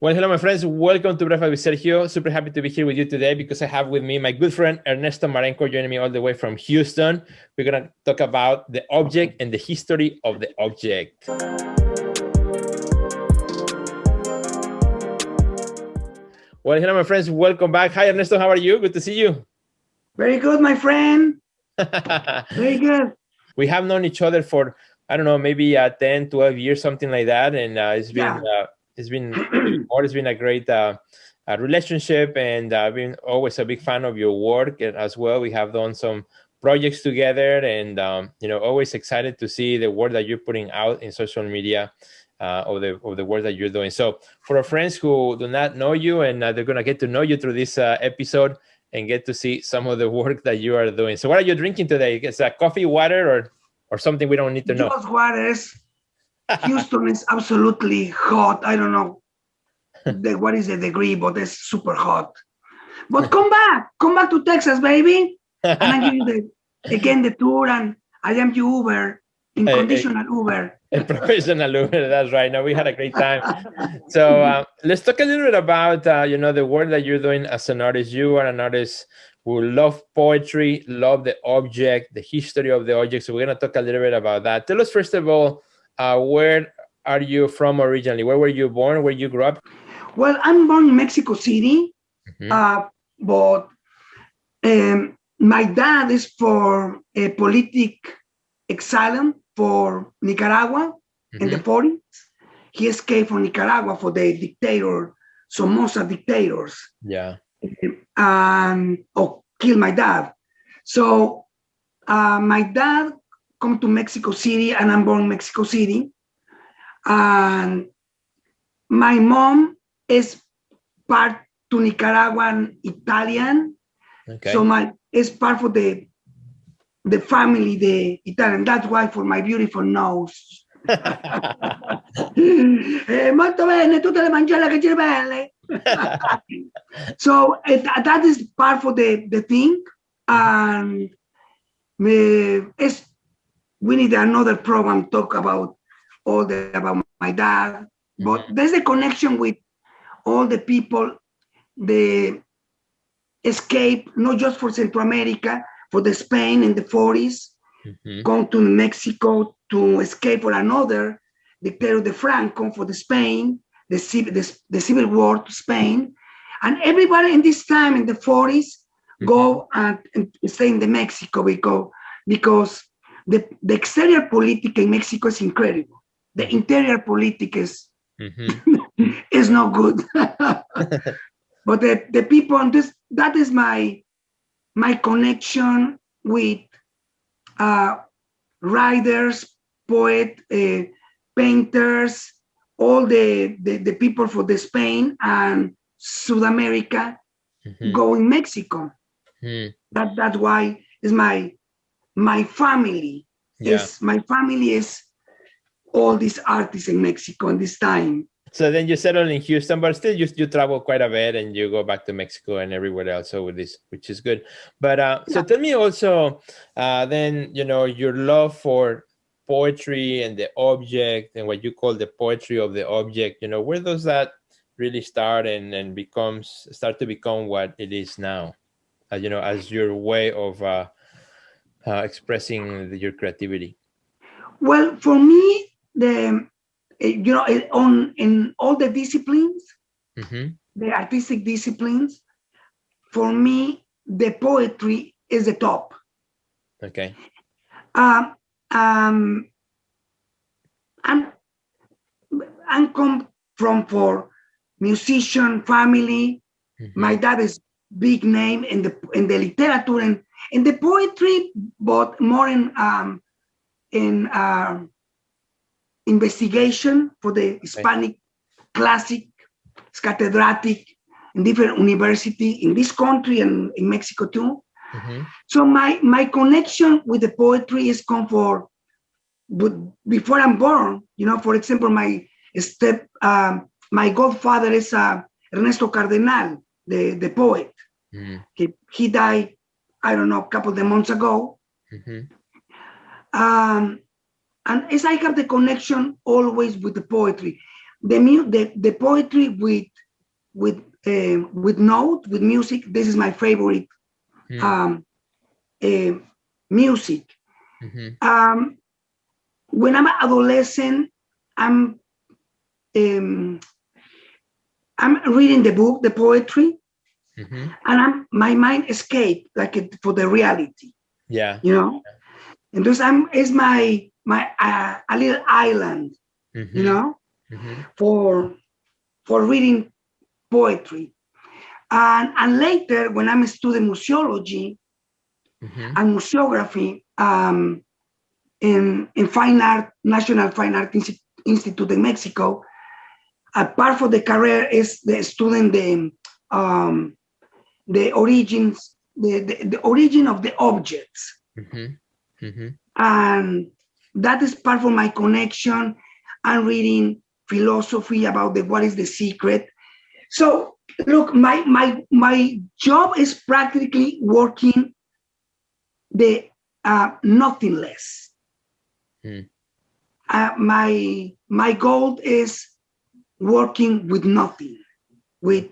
Well, hello, my friends. Welcome to Breakfast with Sergio. Super happy to be here with you today because I have with me my good friend Ernesto Marenco joining me all the way from Houston. We're going to talk about the object and the history of the object. Well, hello, my friends. Welcome back. Hi, Ernesto. How are you? Good to see you. Very good, my friend. Very good. We have known each other for, I don't know, maybe 10, 12 years, something like that. And it's been a great relationship, and I've been always a big fan of your work as well. We have done some projects together, and always excited to see the work that you're putting out in social media, of the work that you're doing. So for our friends who do not know you, and they're going to get to know you through this episode and get to see some of the work that you are doing. So what are you drinking today? Is it coffee, water, or something we don't need to know? Just waters. Houston is absolutely hot. I don't know what is the degree, but it's super hot. But come back to Texas, baby. And I give you the tour, and I am Uber, in conditional Uber. A professional Uber, that's right. Now we had a great time. So let's talk a little bit about the work that you're doing as an artist. You are an artist who love poetry, love the object, the history of the object. So we're gonna talk a little bit about that. Tell us first of all, where are you from originally? Where were you born? Where you grew up? Well, I'm born in Mexico City, but my dad is for a politic exile for Nicaragua in the 40s. He escaped from Nicaragua for the dictator, Somoza dictators. Yeah. Or killed my dad. So my dad come to Mexico City, and I'm born in Mexico City. And my mom is part to Nicaraguan Italian. Okay. So is part of the family, the Italian. That's why for my beautiful nose. Molto bene, tutte le mangelle che ci belle. So that is part of the thing. And we need another program talk about about my dad. But there's a connection with all the people, the escape, not just for Central America, for the Spain in the 40s, come to Mexico to escape for another dictator, the Franco, for the Spain, the civil war to Spain. And everybody in this time in the 40s go and stay in the Mexico because the exterior politics in Mexico is incredible. The interior politics is not good. But the people, that is my connection with writers, poets, painters, all the people for the Spain and South America go in Mexico. That's why is my family. Yeah. My family is all these artists in Mexico in this time. So then you settle in Houston, but still you travel quite a bit, and you go back to Mexico and everywhere else. So with this, which is good. But so tell me also, then your love for poetry and the object, and what you call the poetry of the object. Where does that really start and start to become what it is now? As your way of expressing your creativity. Well, for me, in all the disciplines, the artistic disciplines, for me, the poetry is the top. Okay. I'm come from for musician family. My dad is big name in the literature and in the poetry, but more in investigation for the Hispanic classic, catedrátic in different university in this country and in Mexico too. So my connection with the poetry is come before I'm born. For example, my godfather is Ernesto Cardenal, the poet. He died, I don't know, a couple of months ago. And as I have the connection always with the poetry, the poetry with note, with music. This is my favorite music. When I'm an adolescent, I'm reading the book, the poetry, and my mind escape for the reality. Yeah, you know, and thus it's my a little island, for reading poetry, and later when I'm studying museology and museography in National Fine Art Institute in Mexico. A part of the career is the student the origins, the origin of the objects, and that is part of my connection. I'm reading philosophy about what is the secret. So look, my job is practically working the nothing less. My goal is working with nothing, with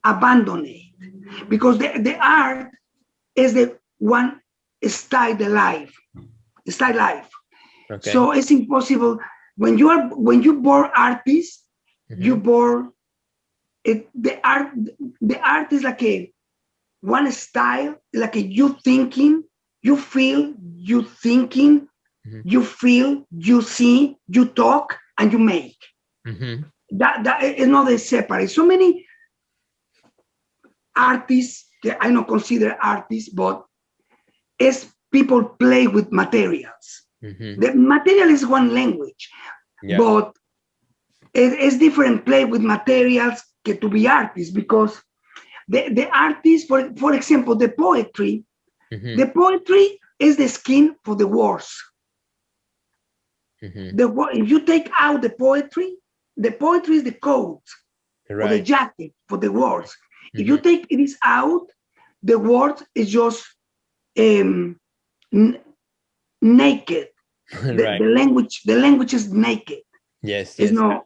abandon it, because the art is the one style the life. Okay. So it's impossible when you born artist, you born it. The art is like a one style, like a you thinking, you feel, you thinking, you feel, you see, you talk, and you make. That is not a separate. So many artists that I don't consider artists, but as people play with materials. The material is one language, but it's different play with materials to be artists, because the artist, for example, the poetry, the poetry is the skin for the words. If you take out the poetry is the coat or the jacket for the words. If you take it out, the word is just naked. The language is naked. Yes. It's no,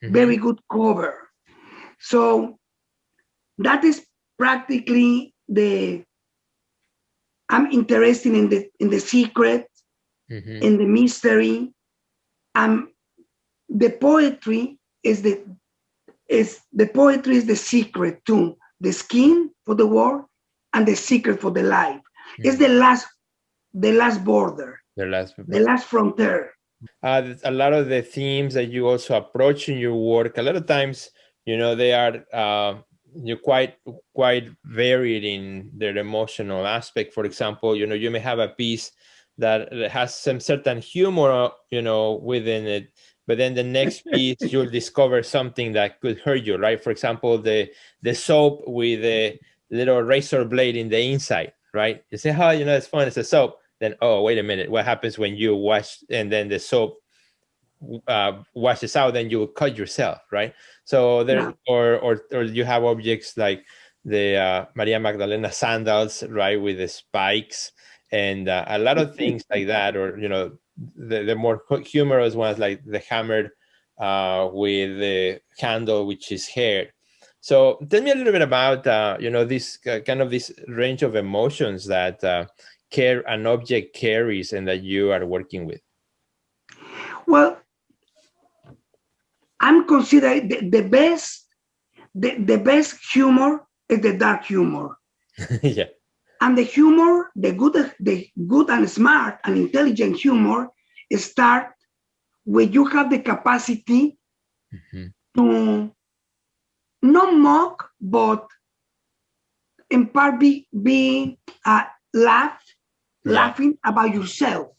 very good cover. So that is practically I'm interested in the secret, in the mystery. The poetry is the secret too. The skin for the world and the secret for the life. It's the last border. The last frontier. A lot of the themes that you also approach in your work, a lot of times, they are you're quite varied in their emotional aspect. For example, you may have a piece that has some certain humor, within it, but then the next piece you'll discover something that could hurt you, right? For example, the soap with a little razor blade in the inside, right? You say, oh, it's fun, it's a soap. Then, oh, wait a minute, what happens when you wash and then the soap washes out, then you cut yourself, right? So there, or you have objects like the Maria Magdalena sandals, right, with the spikes, and a lot of things like that, or the more humorous ones like the hammered with the handle, which is hair. So tell me a little bit about this kind of this range of emotions that an object carries and that you are working with. Well, I'm considering the best humor is the dark humor. Yeah. And the humor, the good and smart and intelligent humor start when you have the capacity to not mock, but in part be laughing about yourself,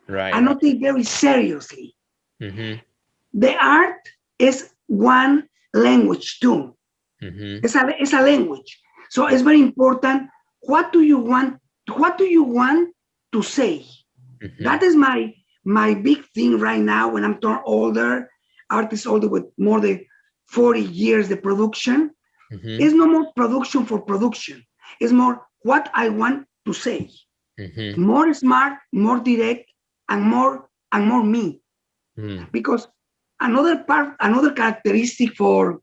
right? And not take very seriously. The art is one language too. It's a language, so it's very important. What do you want to say? That is my big thing right now. When I'm older, artist older with more than 40 years, the production is no more production for production. It's more what I want to say. More smart, more direct, and more me. Because another characteristic for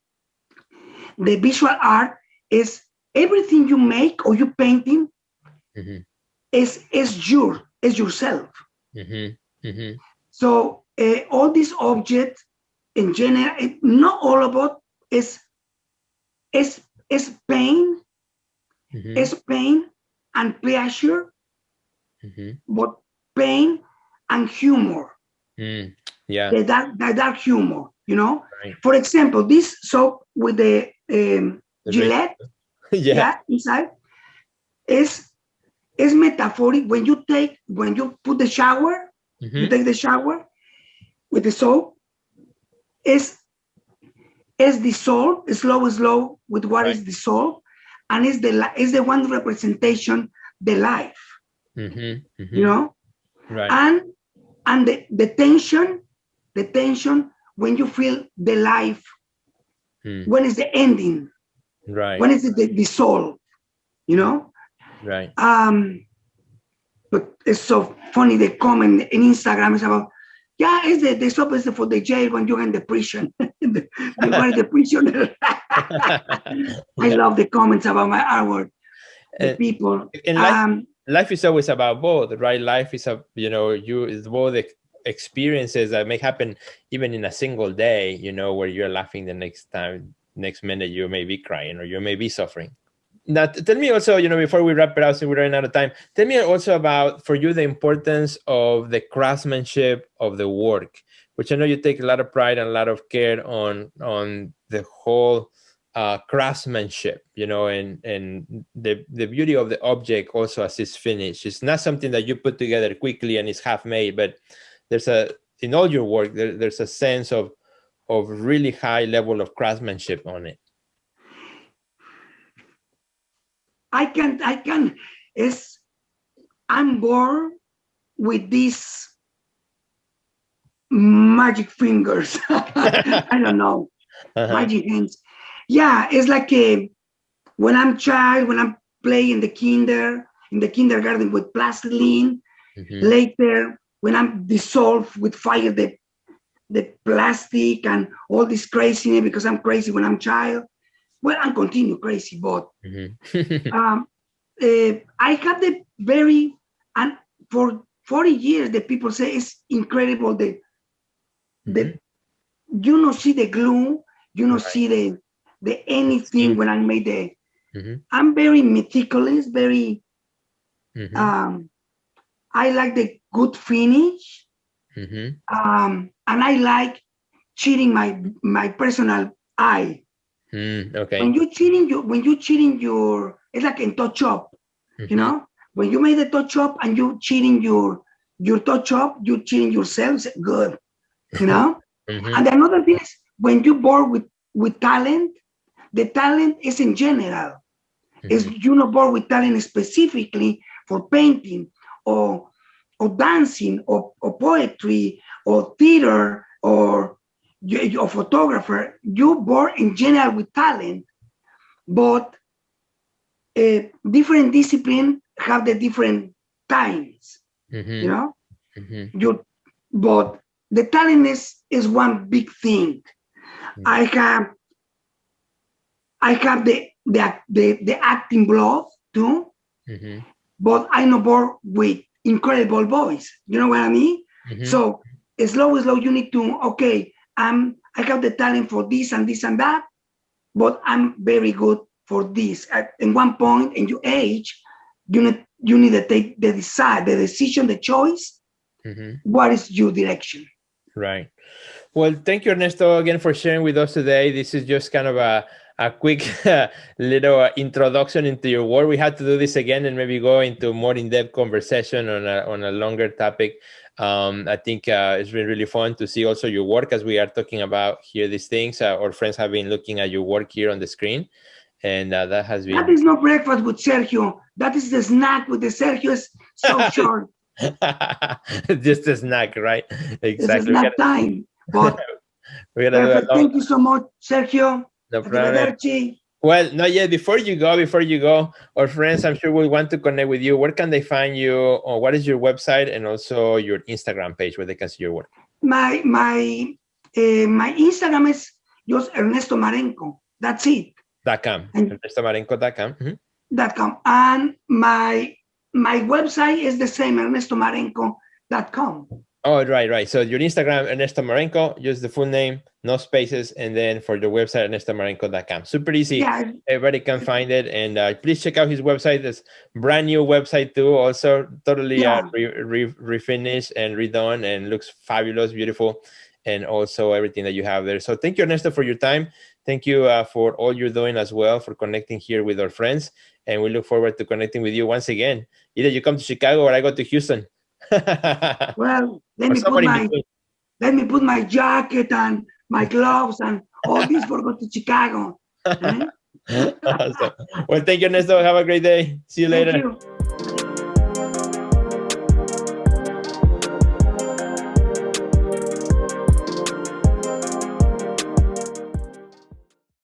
the visual art is everything you make or you painting is yourself. So all these objects in general, not all of it is pain, is pain and pleasure, but pain and humor. Yeah, the dark humor, right. For example, this soap with the Gillette, inside is metaphoric. When you put the shower, you take the shower with the soap, is dissolved, slow with what is dissolved, and is the one representation the life, right. And the tension when you feel the life, when is the ending, right, when is it the soul, right. But it's so funny, the comment in Instagram is about, it's the soap is for the jail when you're in the prison. You are the prisoner. I love the comments about my artwork, the people. And life is always about both, right? Life is it's both experiences that may happen even in a single day, where you're laughing the next minute you may be crying or you may be suffering. Now, tell me also, before we wrap it up, so we're running out of time, tell me also about, for you, the importance of the craftsmanship of the work, which I know you take a lot of pride and a lot of care on the whole craftsmanship, and the beauty of the object also as it's finished. It's not something that you put together quickly and it's half made, but in all your work, there's a sense of really high level of craftsmanship on it. I'm born with these magic fingers. I don't know, magic hands. Yeah, it's like when I'm child, when I'm playing in the kindergarten with plastiline. Later, when I'm dissolved with fire, the plastic and all this craziness, because I'm crazy when I'm child. Well, I'm continue crazy, but I have the and for 40 years, the people say it's incredible. You don't see the glue, you don't see the anything when I made I'm very meticulous, very, I like the good finish. And I like cheating my personal eye. Okay. When you cheating your, it's like in touch up, when you made the touch up and you cheating your touch up, you cheating yourself. Good, And another thing is when you born with talent, the talent is in general. Is you're not born with talent specifically for painting or dancing or poetry or theater or photographer. You're born in general with talent, but different disciplines have the different times, but the talent is one big thing. I have the acting blood too, but I'm not born with incredible voice. You know what I mean? So slow, you need to, I have the talent for this and this and that, but I'm very good for this. At one point in your age, you need to take the decision, the choice. What is your direction? Right. Well, thank you, Ernesto, again for sharing with us today. This is just kind of a quick little introduction into your work. We had to do this again and maybe go into more in-depth conversation on a longer topic. I think it's been really fun to see also your work as we are talking about here these things. Our friends have been looking at your work here on the screen, and that has been... That is not breakfast with Sergio. That is the snack with the Sergio is so short. Just a snack, right? Exactly. It's a snack time. But thank you so much, Sergio. No problem. Well, not yet. Before you go, our friends, I'm sure will want to connect with you. Where can they find you? Or what is your website and also your Instagram page where they can see your work? My My Instagram is just Ernesto Marenco. That's it. .com. ErnestoMarenco.com. .com. And my website is the same, ErnestoMarenco.com. Oh, right. So your Instagram, Ernesto Marenco, just the full name, no spaces, and then for your website, ErnestoMarenco.com. Super easy. Yeah. Everybody can find it. And please check out his website. It's brand new website too. Also totally refinished and redone and looks fabulous, beautiful. And also everything that you have there. So thank you, Ernesto, for your time. Thank you for all you're doing as well, for connecting here with our friends. And we look forward to connecting with you once again. Either you come to Chicago or I go to Houston. Well, let me put my jacket and my gloves and all this for go to Chicago. Awesome. Well, thank you, Ernesto. Have a great day. See you later. Thank you.